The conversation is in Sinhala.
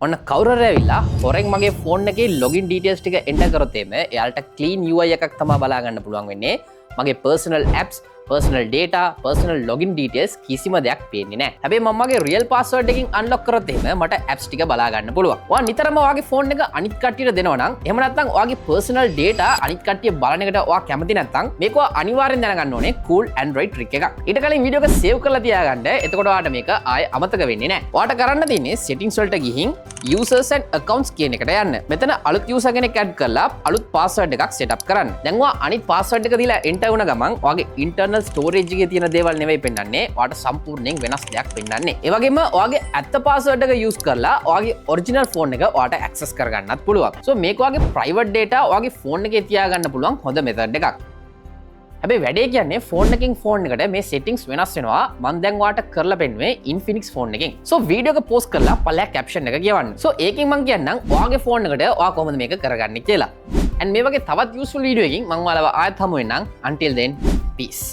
ඔන්න කවුරුහරි ඇවිල්ලා හොරෙන් මගේ ෆෝන් එකේ login details ටික enter කරොත් එයාලට clean UI එකක් තමයි බලා ගන්න පුළුවන් වෙන්නේ. මගේ personal apps, personal data, personal login details කිසිම දෙයක් පේන්නේ නැහැ. හැබැයි මම මගේ real password එකකින් unlock කරොත් මට apps ටික බලා ගන්න පුළුවන්. ඔයා නිතරම ඔයාගේ ෆෝන් එක අනිත් කට්ටියට දෙනවා නම් එහෙම නැත්නම් ඔයාගේ personal data අනිත් කට්ටිය බලන එකට ඔයා කැමති නැත්නම් මේක ඔයා අනිවාර්යෙන් දැනගන්න ඕනේ cool Android trick එකක්. ඊට කලින් වීඩියෝ එක save කරලා තියාගන්න. එතකොට ඔයාට මේක ආයෙ අමතක වෙන්නේ නැහැ. ඔයාට කරන්න තියෙන්නේ settings වලට ගිහින් users and accounts කියන එකට යන්න. මෙතන අලුත් user කෙනෙක් add කරලා අලුත් password එකක් setup කරන්න. දැන් ඔයා අනිත් password එක දීලා enter වුණ ගමන් ඔයාගේ internal storage එකේ තියෙන දේවල් නෙවෙයි පෙන්වන්නේ. ඔයාට සම්පූර්ණයෙන් වෙනස් දෙයක් පෙන්වන්නේ. ඒ වගේම ඔයාගේ ඇත්ත password එක use කරලා ඔයාගේ original phone එක ඔයාට access කරගන්නත් පුළුවන්. So මේක ඔයාගේ private data ඔයාගේ phone එකේ තියාගන්න පුළුවන් හොඳ method එකක්. හැබැයි වැඩේ කියන්නේ ෆෝන් එකකින් ෆෝන් එකට මේ settings වෙනස් වෙනවා. මම දැන් ඔයාට කරලා පෙන්නුවේ Infinix ෆෝන් එකකින්. So වීඩියෝ එක post කරලා පළයක් caption එක කියවන්න. So ඒකෙන් මම කියන්නම් ඔයාගේ ෆෝන් එකට ඔයා කොහොමද මේක කරගන්නේ කියලා. And මේ වගේ තවත් useful වීඩියෝ එකකින් මම ඔයාලව ආයෙත් හමු වෙන්නම්. Until then, peace.